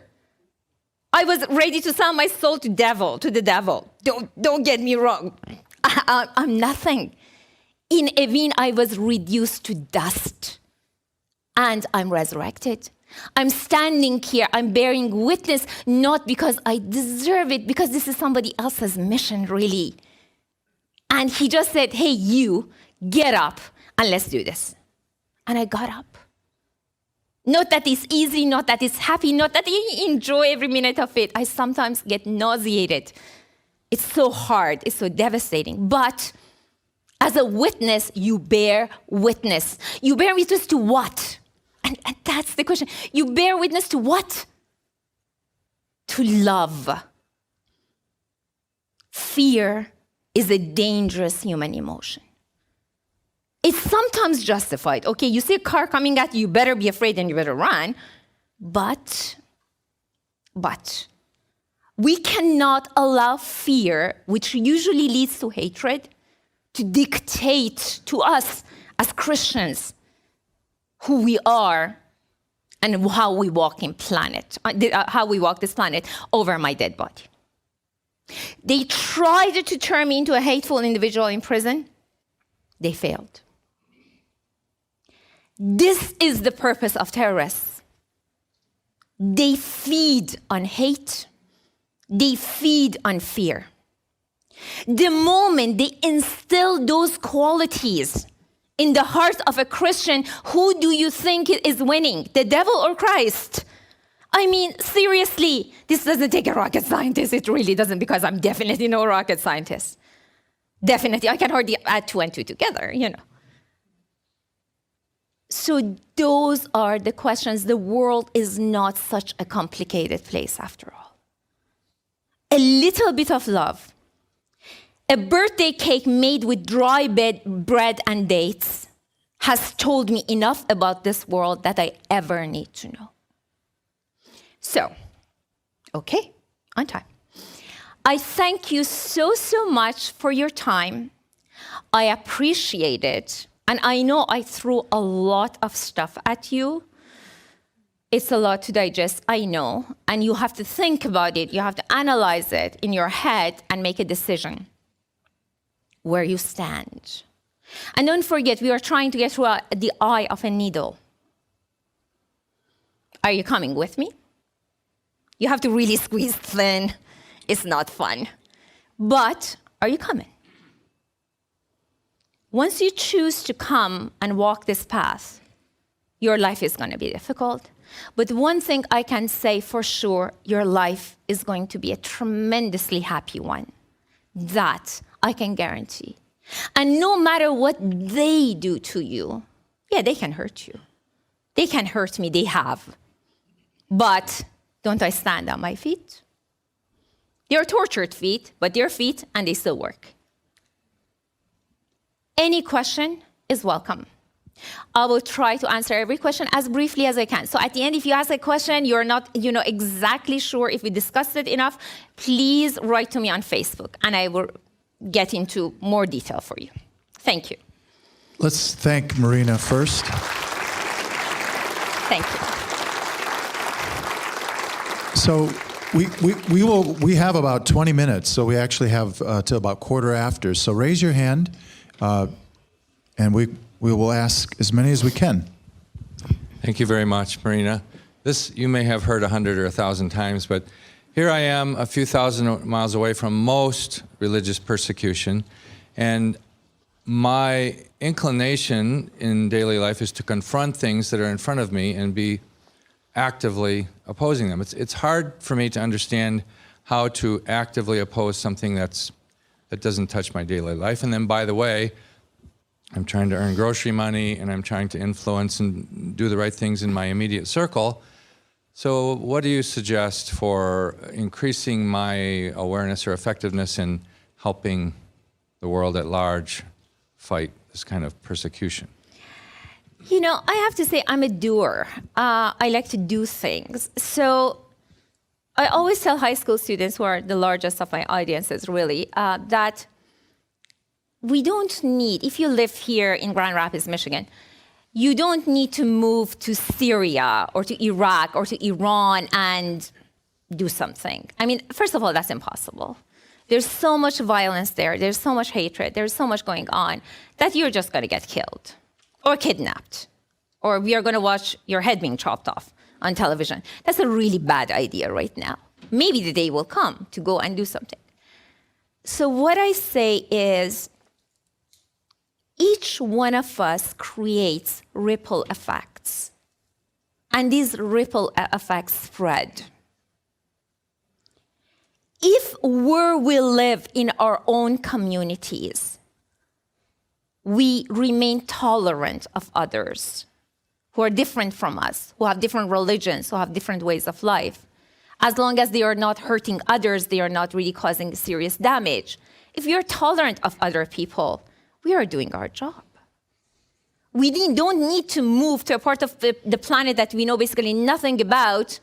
I was ready to sell my soul to the devil. Don't get me wrong. I'm nothing. In Evin, I was reduced to dust. And I'm resurrected. I'm standing here, I'm bearing witness, not because I deserve it, because this is somebody else's mission, really. And he just said, hey, you, get up and let's do this. And I got up. Not that it's easy, not that it's happy, not that I enjoy every minute of it. I sometimes get nauseated. It's so hard, it's so devastating. But as a witness, you bear witness. You bear witness to what? And that's the question. You bear witness to what? To love. Fear is a dangerous human emotion. It's sometimes justified. Okay, you see a car coming at you, you better be afraid and you better run. But we cannot allow fear, which usually leads to hatred, to dictate to us as Christians who we are and how we walk this planet over my dead body. They tried to turn me into a hateful individual in prison. They failed. This is the purpose of terrorists. They feed on hate. They feed on fear. The moment they instill those qualities in the heart of a Christian, who do you think is winning? The devil or Christ? I mean, seriously, this doesn't take a rocket scientist. It really doesn't, because I'm definitely no rocket scientist. Definitely, I can hardly add 2 and 2 together, So those are the questions. The world is not such a complicated place after all. A little bit of love, A birthday cake made with dry bread and dates has told me enough about this world that I ever need to know. So, okay, on time. I thank you so much for your time. I appreciate it. And I know I threw a lot of stuff at you. It's a lot to digest, I know. And you have to think about it. You have to analyze it in your head and make a decision where you stand. And don't forget, we are trying to get through the eye of a needle. Are you coming with me? You have to really squeeze thin. It's not fun. But are you coming? Once you choose to come and walk this path, your life is going to be difficult. But one thing I can say for sure, your life is going to be a tremendously happy one. That I can guarantee. And no matter what they do to you, yeah, they can hurt you. They can hurt me, they have. But don't I stand on my feet? They're tortured feet, but they're feet and they still work. Any question is welcome. I will try to answer every question as briefly as I can. So at the end, if you ask a question, you're not exactly sure if we discussed it enough, please write to me on Facebook and I will get into more detail for you. Thank you. Let's thank Marina first. Thank you. So we have about 20 minutes, so we actually have till about 1:15. So raise your hand, and we will ask as many as we can. Thank you very much, Marina. This you may have heard 100 or 1,000 times, but here I am a few thousand miles away from most religious persecution, and my inclination in daily life is to confront things that are in front of me and be actively opposing them. It's hard for me to understand how to actively oppose something that doesn't touch my daily life. And then, by the way, I'm trying to earn grocery money and I'm trying to influence and do the right things in my immediate circle. So what do you suggest for increasing my awareness or effectiveness in helping the world at large fight this kind of persecution? You know, I have to say I'm a doer. I like to do things. So I always tell high school students, who are the largest of my audiences really, that we don't need, if you live here in Grand Rapids, Michigan, you don't need to move to Syria or to Iraq or to Iran and do something. I mean, first of all, that's impossible. There's so much violence there. There's so much hatred. There's so much going on that you're just going to get killed or kidnapped, or we are going to watch your head being chopped off on television. That's a really bad idea right now. Maybe the day will come to go and do something. So what I say is, each one of us creates ripple effects, and these ripple effects spread. If where we live in our own communities, we remain tolerant of others who are different from us, who have different religions, who have different ways of life, as long as they are not hurting others, they are not really causing serious damage. If you're tolerant of other people, we are doing our job. We don't need to move to a part of the planet that we know basically nothing about,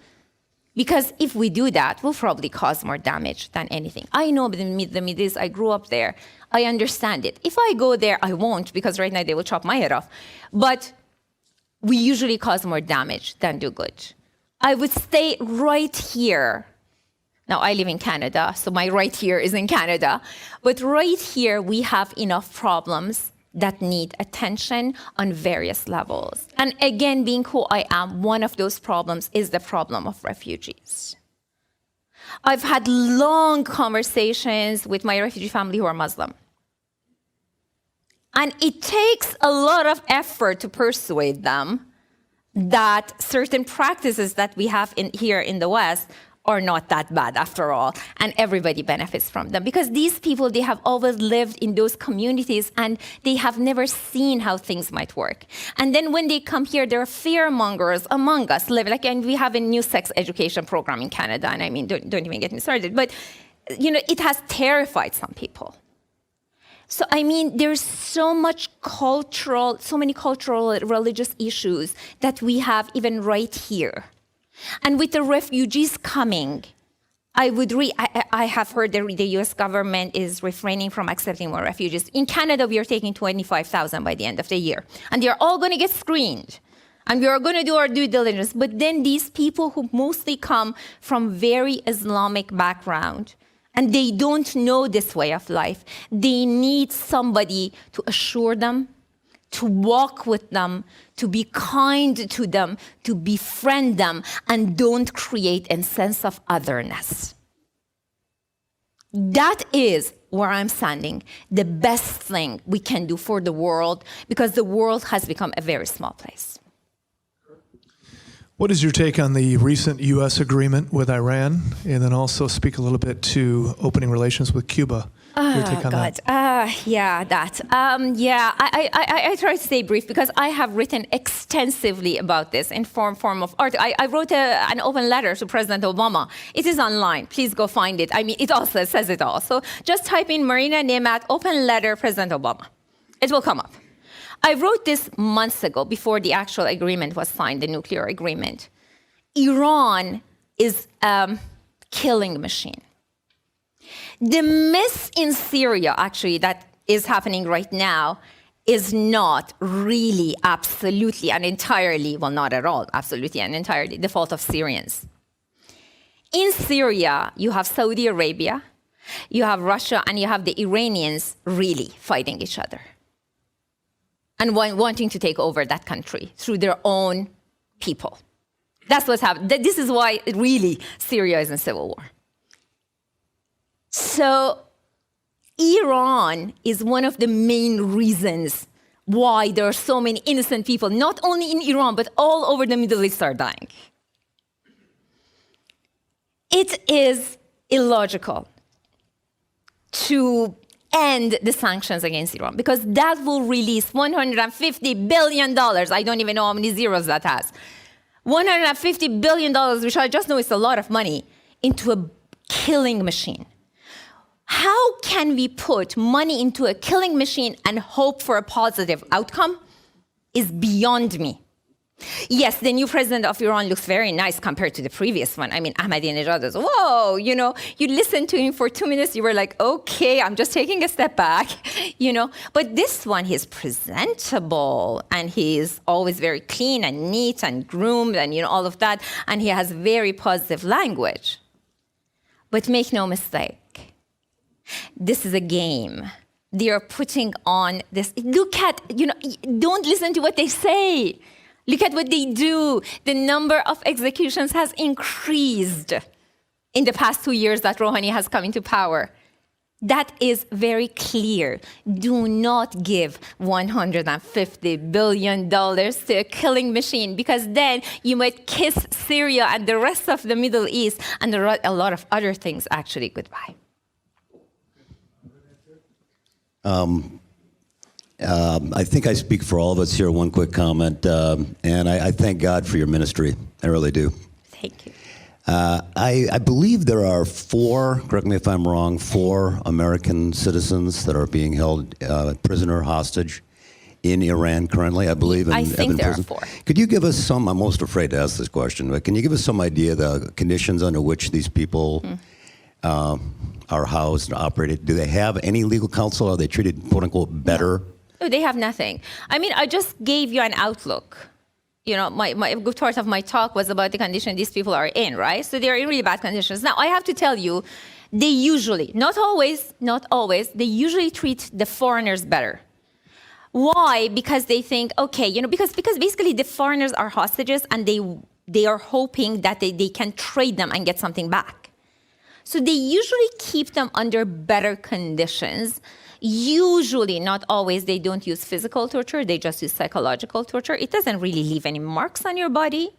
because if we do that, we'll probably cause more damage than anything. I know the Middle East, I grew up there. I understand it. If I go there, I won't, because right now they will chop my head off. But we usually cause more damage than do good. I would stay right here. Now, I live in Canada, so my right here is in Canada. But right here, we have enough problems that need attention on various levels. And again, being who I am, one of those problems is the problem of refugees. I've had long conversations with my refugee family who are Muslim. And it takes a lot of effort to persuade them that certain practices that we have here in the West are not that bad after all, and everybody benefits from them. Because these people, they have always lived in those communities and they have never seen how things might work. And then when they come here, there are fear mongers among us. And we have a new sex education program in Canada, and I mean, don't even get me started. But, it has terrified some people. So, I mean, there's so many cultural, religious issues that we have even right here. And with the refugees coming, I have heard the US government is refraining from accepting more refugees. In Canada, we are taking 25,000 by the end of the year. And they're all going to get screened. And we are going to do our due diligence. But then these people who mostly come from very Islamic background, and they don't know this way of life, they need somebody to assure them, to walk with them, to be kind to them, to befriend them, and don't create a sense of otherness. That is where I'm standing, the best thing we can do for the world, because the world has become a very small place. What is your take on the recent U.S. agreement with Iran? And then also speak a little bit to opening relations with Cuba. Your take on that? I try to stay brief because I have written extensively about this in form of art. I wrote an open letter to President Obama. It is online. Please go find it. I mean, it also says it all. So just type in Marina Nemat, open letter, President Obama. It will come up. I wrote this months ago before the actual agreement was signed, the nuclear agreement. Iran is a killing machine. The mess in Syria, actually, that is happening right now is not really absolutely and entirely, well, not at all, absolutely and entirely, the fault of Syrians. In Syria, you have Saudi Arabia, you have Russia, and you have the Iranians really fighting each other and wanting to take over that country through their own people. That's what's happening. This is why really Syria is in civil war. So Iran is one of the main reasons why there are so many innocent people, not only in Iran, but all over the Middle East are dying. It is illogical to end the sanctions against Iran because that will release $150 billion. I don't even know how many zeros that has. $150 billion, which I just know is a lot of money, into a killing machine. How can we put money into a killing machine and hope for a positive outcome is beyond me. Yes, the new president of Iran looks very nice compared to the previous one. I mean, Ahmadinejad is, whoa, you listened to him for 2 minutes, you were like, okay, I'm just taking a step back, But this one, he's presentable, and he's always very clean and neat and groomed and, all of that, and he has very positive language. But make no mistake, this is a game. They are putting on this, look at, don't listen to what they say. Look at what they do. The number of executions has increased in the past 2 years that Rouhani has come into power. That is very clear. Do not give $150 billion to a killing machine, because then you might kiss Syria and the rest of the Middle East and a lot of other things actually goodbye. I think I speak for all of us here. One quick comment, and I thank God for your ministry. I really do. Thank you. I believe there are 4, correct me if I'm wrong, 4 American citizens that are being held prisoner hostage in Iran currently, I believe. I think there are 4. Could you give us some, I'm most afraid to ask this question, but can you give us some idea of the conditions under which these people are housed and operated? Do they have any legal counsel? Are they treated, quote unquote, better? No, they have nothing. I mean, I just gave you an outlook. My good part of my talk was about the condition these people are in, right? So they're in really bad conditions. Now, I have to tell you, they usually, not always, they usually treat the foreigners better. Why? Because they think, okay, because basically the foreigners are hostages and they are hoping that they can trade them and get something back. So they usually keep them under better conditions. Usually, not always, they don't use physical torture, they just use psychological torture. It doesn't really leave any marks on your body.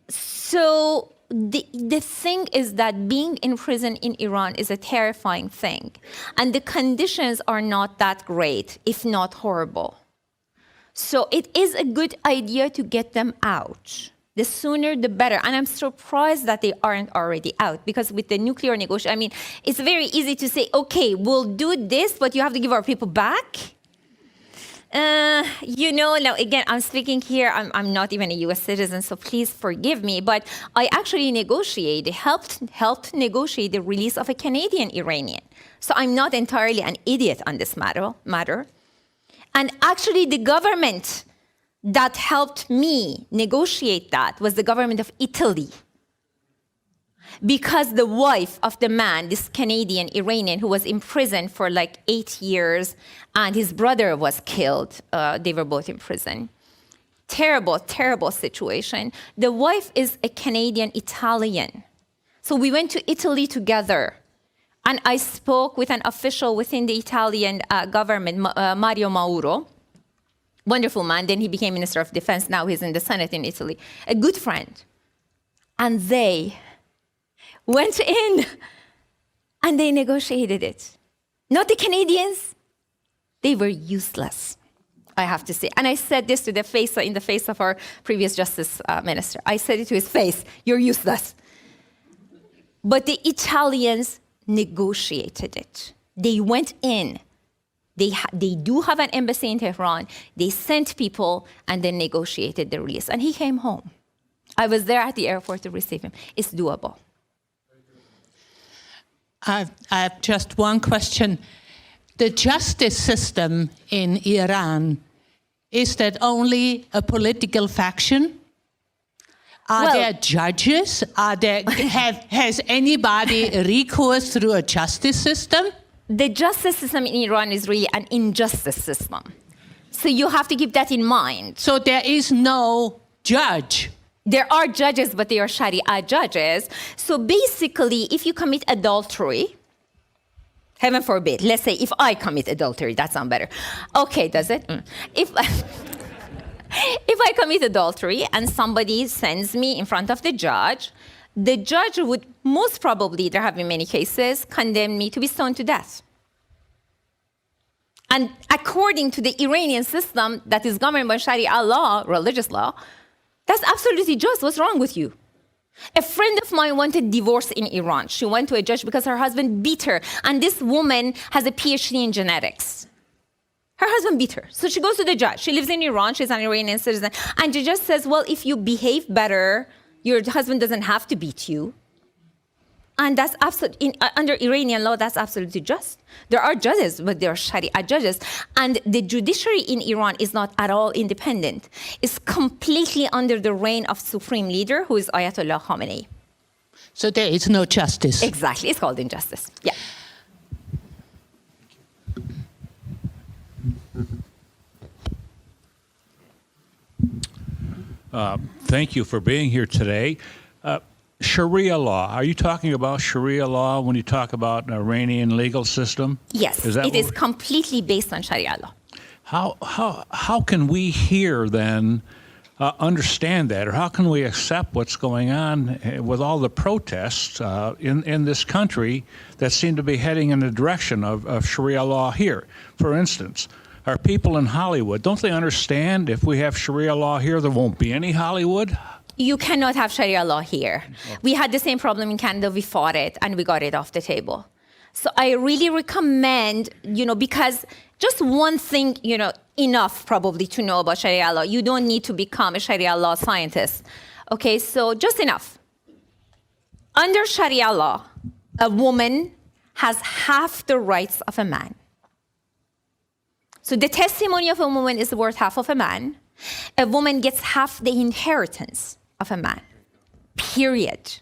So the thing is that being in prison in Iran is a terrifying thing. And the conditions are not that great, if not horrible. So it is a good idea to get them out. The sooner, the better. And I'm surprised that they aren't already out, because with the nuclear negotiation, I mean, it's very easy to say, okay, we'll do this, but you have to give our people back. Now again, I'm speaking here, I'm not even a US citizen, so please forgive me, but I actually helped negotiate the release of a Canadian Iranian. So I'm not entirely an idiot on this matter. And actually the government that helped me negotiate that was the government of Italy. Because the wife of the man, this Canadian Iranian who was in prison for like 8 years, and his brother was killed, they were both in prison. Terrible, terrible situation. The wife is a Canadian Italian. So we went to Italy together. And I spoke with an official within the Italian government, Mario Mauro. Wonderful man. Then he became Minister of Defense. Now he's in the Senate in Italy. A good friend. And they went in and they negotiated it. Not the Canadians. They were useless, I have to say. And I said this in the face of our previous Justice Minister. I said it to his face, you're useless. But the Italians negotiated it. They went in. They do have an embassy in Tehran. They sent people and then negotiated the release. And he came home. I was there at the airport to receive him. It's doable. I have just one question. The justice system in Iran, is that only a political faction? Are there judges? Has anybody recourse through a justice system? The justice system in Iran is really an injustice system. So you have to keep that in mind. So there is no judge. There are judges, but they are Sharia judges. So basically, if you commit adultery, heaven forbid, let's say if I commit adultery, that sounds better. Okay, does it? If I commit adultery and somebody sends me in front of the judge would most probably, there have been many cases, condemn me to be stoned to death. And according to the Iranian system that is governed by Sharia law, religious law, that's absolutely just. What's wrong with you? A friend of mine wanted divorce in Iran. She went to a judge because her husband beat her. And this woman has a PhD in genetics. Her husband beat her. So she goes to the judge. She lives in Iran. She's an Iranian citizen. And the judge says, well, if you behave better, your husband doesn't have to beat you. And that's absolutely, under Iranian law, that's absolutely just. There are judges, but they are Sharia judges. And the judiciary in Iran is not at all independent. It's completely under the reign of supreme leader, who is Ayatollah Khomeini. So there is no justice. Exactly. It's called injustice. Yeah. Thank you for being here today. Sharia law. Are you talking about Sharia law when you talk about an Iranian legal system? Yes, it is completely based on Sharia law. How can we here then understand that, or how can we accept what's going on with all the protests in this country that seem to be heading in the direction of Sharia law here? For instance, our people in Hollywood, don't they understand if we have Sharia law here, there won't be any Hollywood? You cannot have Sharia law here. We had the same problem in Canada. We fought it, and we got it off the table. So I really recommend, because just one thing, enough probably to know about Sharia law. You don't need to become a Sharia law scientist. Okay, so just enough. Under Sharia law, a woman has half the rights of a man. So the testimony of a woman is worth half of a man. A woman gets half the inheritance of a man, period.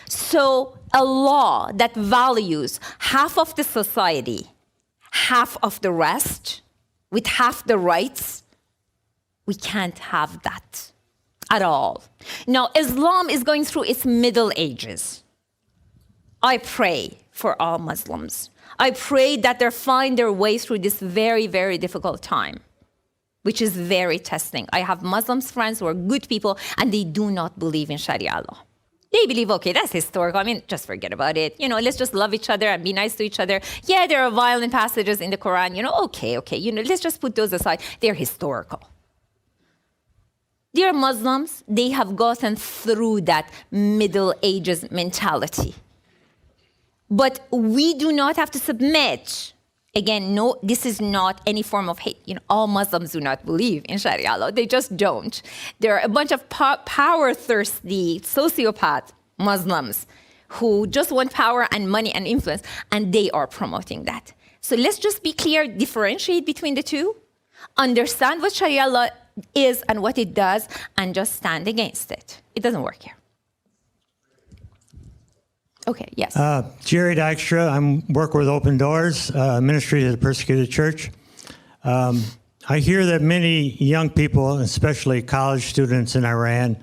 So a law that values half of the society, half of the rest, with half the rights, we can't have that at all. Now, Islam is going through its Middle Ages. I pray for all Muslims. I pray that they find their way through this very, very difficult time, which is very testing. I have Muslim friends who are good people, and they do not believe in Sharia law. They believe, okay, that's historical. I mean, just forget about it. Let's just love each other and be nice to each other. Yeah, there are violent passages in the Koran. Okay. Let's just put those aside. They're historical. They're Muslims. They have gotten through that Middle Ages mentality. But we do not have to submit. Again, no, this is not any form of hate. All Muslims do not believe in Sharia law. They just don't. There are a bunch of power-thirsty, sociopath Muslims who just want power and money and influence, and they are promoting that. So let's just be clear, differentiate between the two, understand what Sharia law is and what it does, and just stand against it. It doesn't work here. Okay, yes. Jerry Dykstra. I work with Open Doors, Ministry to the Persecuted Church. I hear that many young people, especially college students in Iran,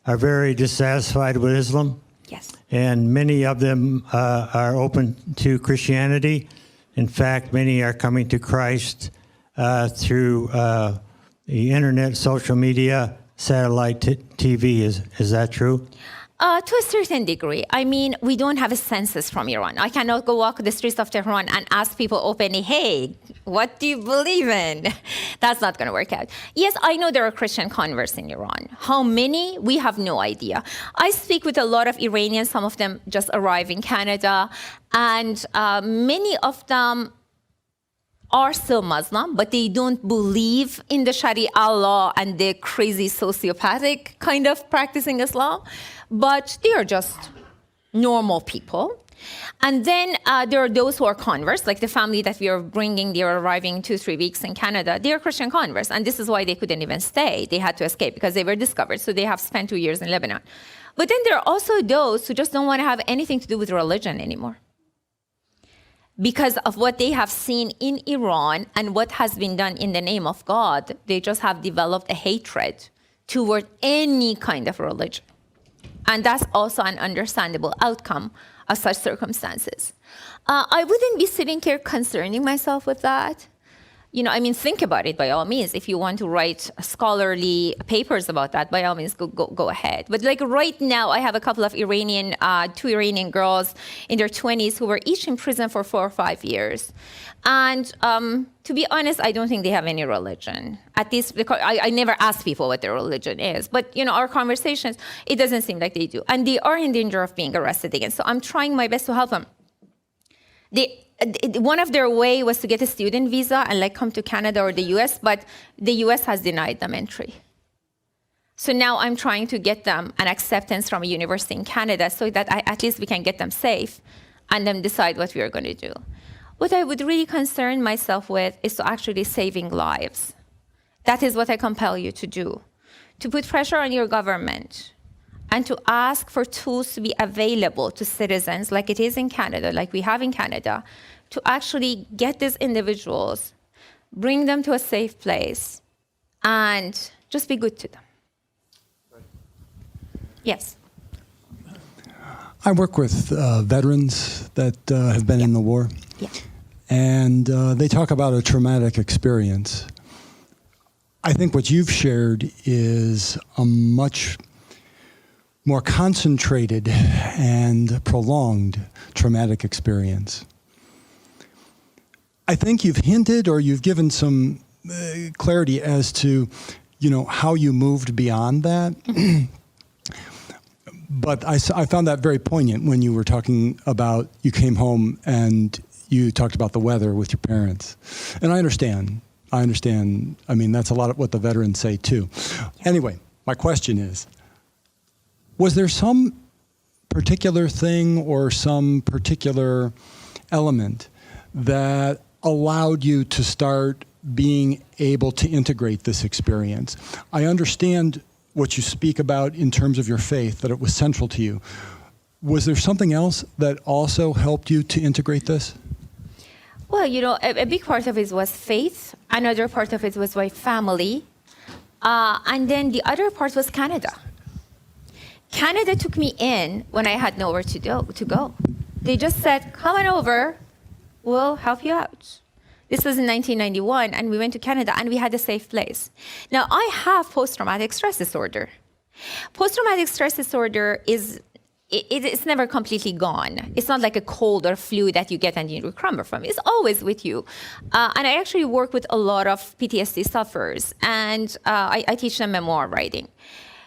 are very dissatisfied with Islam. Yes. And many of them are open to Christianity. In fact, many are coming to Christ through the internet, social media, satellite TV. Is that true? To a certain degree. I mean, we don't have a census from Iran. I cannot go walk the streets of Tehran and ask people openly, hey, what do you believe in? That's not going to work out. Yes, I know there are Christian converts in Iran. How many? We have no idea. I speak with a lot of Iranians. Some of them just arrived in Canada. And many of them are still Muslim, but they don't believe in the Sharia law and the crazy sociopathic kind of practicing Islam. But they are just normal people. And then there are those who are converts, like the family that we are bringing, they are arriving 2-3 weeks in Canada. They are Christian converts, and this is why they couldn't even stay. They had to escape because they were discovered, so they have spent 2 years in Lebanon. But then there are also those who just don't want to have anything to do with religion anymore, because of what they have seen in Iran and what has been done in the name of God. They just have developed a hatred toward any kind of religion. And that's also an understandable outcome of such circumstances. I wouldn't be sitting here concerning myself with that. Think about it by all means. If you want to write scholarly papers about that, by all means, go ahead. But like right now, I have a couple of two Iranian girls in their 20s who were each in prison for 4 or 5 years. And to be honest, I don't think they have any religion. At least because I never ask people what their religion is. But our conversations, it doesn't seem like they do. And they are in danger of being arrested again. So I'm trying my best to help them. One of their way was to get a student visa and come to Canada or the US, but the US has denied them entry. So now I'm trying to get them an acceptance from a university in Canada so that at least we can get them safe and then decide what we are going to do. What I would really concern myself with is to actually saving lives. That is what I compel you to do, to put pressure on your government and to ask for tools to be available to citizens like it is in Canada, like we have in Canada, to actually get these individuals, bring them to a safe place, and just be good to them. Yes. I work with veterans that have been in the war, and they talk about a traumatic experience. I think what you've shared is a much more concentrated and prolonged traumatic experience. I think you've hinted or you've given some clarity as to, how you moved beyond that. But I found that very poignant when you were talking about you came home and you talked about the weather with your parents. And I understand. I mean, that's a lot of what the veterans say too. Anyway, my question is, was there some particular thing or some particular element that allowed you to start being able to integrate this experience? I understand what you speak about in terms of your faith, that it was central to you. Was there something else that also helped you to integrate this? Well, a big part of it was faith. Another part of it was my family. And then the other part was Canada. Canada took me in when I had nowhere to go. They just said, come on over, we'll help you out. This was in 1991, and we went to Canada, and we had a safe place. Now, I have post-traumatic stress disorder. Post-traumatic stress disorder is it's never completely gone. It's not like a cold or flu that you get and you recover from. It's always with you. And I actually work with a lot of PTSD sufferers, and I teach them memoir writing.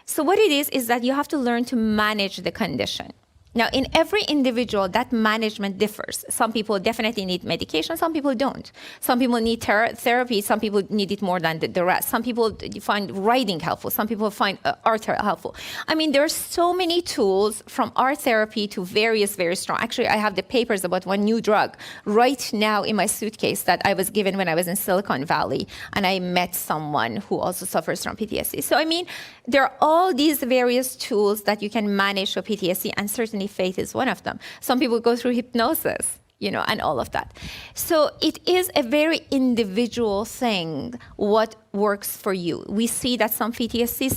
So what it is that you have to learn to manage the condition. Now, in every individual, that management differs. Some people definitely need medication, some people don't. Some people need therapy, some people need it more than the rest. Some people find writing helpful, some people find art helpful. I mean, there are so many tools, from art therapy to various, very strong. Actually, I have the papers about one new drug right now in my suitcase that I was given when I was in Silicon Valley, and I met someone who also suffers from PTSD. So, I mean, there are all these various tools that you can manage your PTSD, and certainly faith is one of them. Some people go through hypnosis, and all of that. So it is a very individual thing what works for you. We see that some PTSD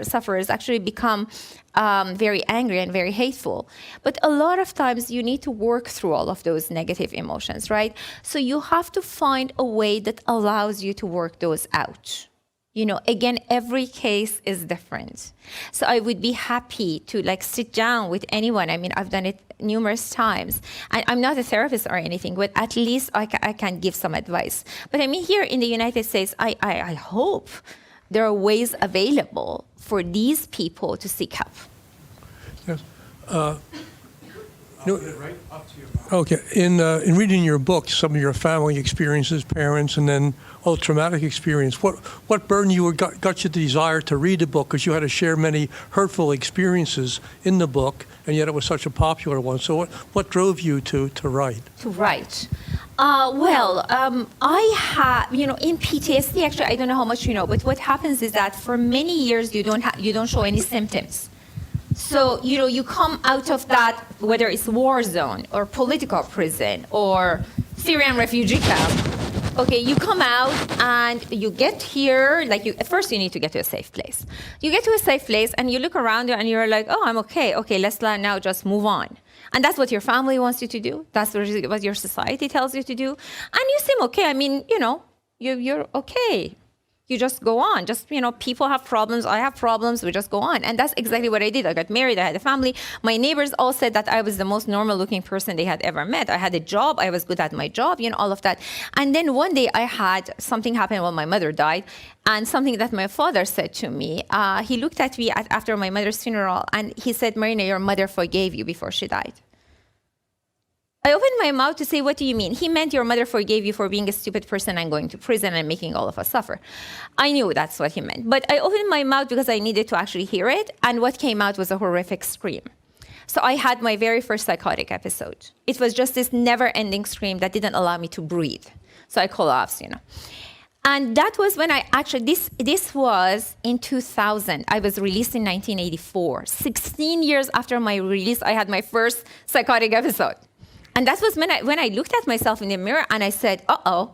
sufferers actually become very angry and very hateful. But a lot of times you need to work through all of those negative emotions, right? So you have to find a way that allows you to work those out. Again, every case is different. So I would be happy to sit down with anyone. I mean, I've done it numerous times. I'm not a therapist or anything, but at least I can give some advice. But I mean, here in the United States, I hope there are ways available for these people to seek help. Yes. Okay. In reading your book, some of your family experiences, parents, and then all traumatic experience, what burdened you or got you the desire to read the book? Because you had to share many hurtful experiences in the book, and yet it was such a popular one. So what drove you to write? To write. I have, in PTSD, actually, I don't know how much you know, but what happens is that for many years you don't show any symptoms. So, you come out of that, whether it's war zone or political prison or Syrian refugee camp. Okay, you come out and you get here, at first you need to get to a safe place. You get to a safe place and you look around you and you're like, oh, I'm okay. Okay, let's now just move on. And that's what your family wants you to do. That's what your society tells you to do. And you seem okay. I mean, you're okay. You just go on. Just, people have problems. I have problems. We just go on. And that's exactly what I did. I got married. I had a family. My neighbors all said that I was the most normal looking person they had ever met. I had a job. I was good at my job, all of that. And then one day I had something happen when my mother died, and something that my father said to me. He looked at me after my mother's funeral and he said, Marina, your mother forgave you before she died. I opened my mouth to say, what do you mean? He meant your mother forgave you for being a stupid person and going to prison and making all of us suffer. I knew that's what he meant. But I opened my mouth because I needed to actually hear it. And what came out was a horrific scream. So I had my very first psychotic episode. It was just this never-ending scream that didn't allow me to breathe. So I collapsed, And that was when I actually, this was in 2000. I was released in 1984. 16 years after my release, I had my first psychotic episode. And that was when I looked at myself in the mirror and I said, uh-oh,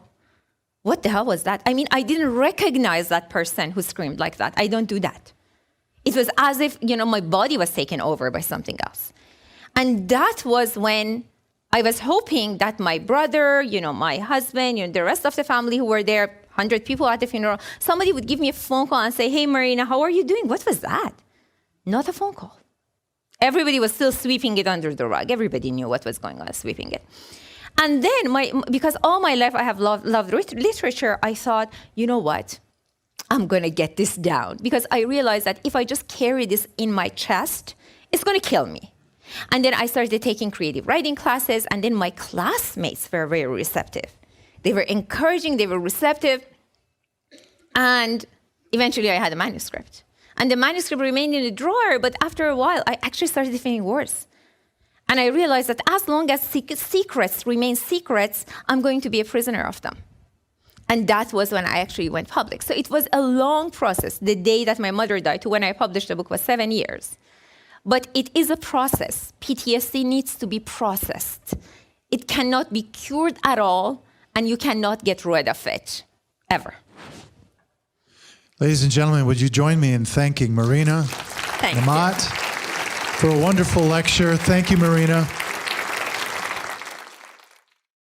what the hell was that? I mean, I didn't recognize that person who screamed like that. I don't do that. It was as if, my body was taken over by something else. And that was when I was hoping that my brother, my husband, the rest of the family who were there, 100 people at the funeral, somebody would give me a phone call and say, hey, Marina, how are you doing? What was that? Not a phone call. Everybody was still sweeping it under the rug. Everybody knew what was going on, sweeping it. And then, because all my life I have loved literature, I thought, you know what? I'm going to get this down. Because I realized that if I just carry this in my chest, it's going to kill me. And then I started taking creative writing classes, and then my classmates were very receptive. They were encouraging, they were receptive. And eventually I had a manuscript. And the manuscript remained in the drawer, but after a while, I actually started feeling worse. And I realized that as long as secrets remain secrets, I'm going to be a prisoner of them. And that was when I actually went public. So it was a long process. The day that my mother died to when I published the book was 7 years. But it is a process. PTSD needs to be processed. It cannot be cured at all, and you cannot get rid of it, ever. Ladies and gentlemen, would you join me in thanking Marina Nemat for a wonderful lecture? Thank you, Marina.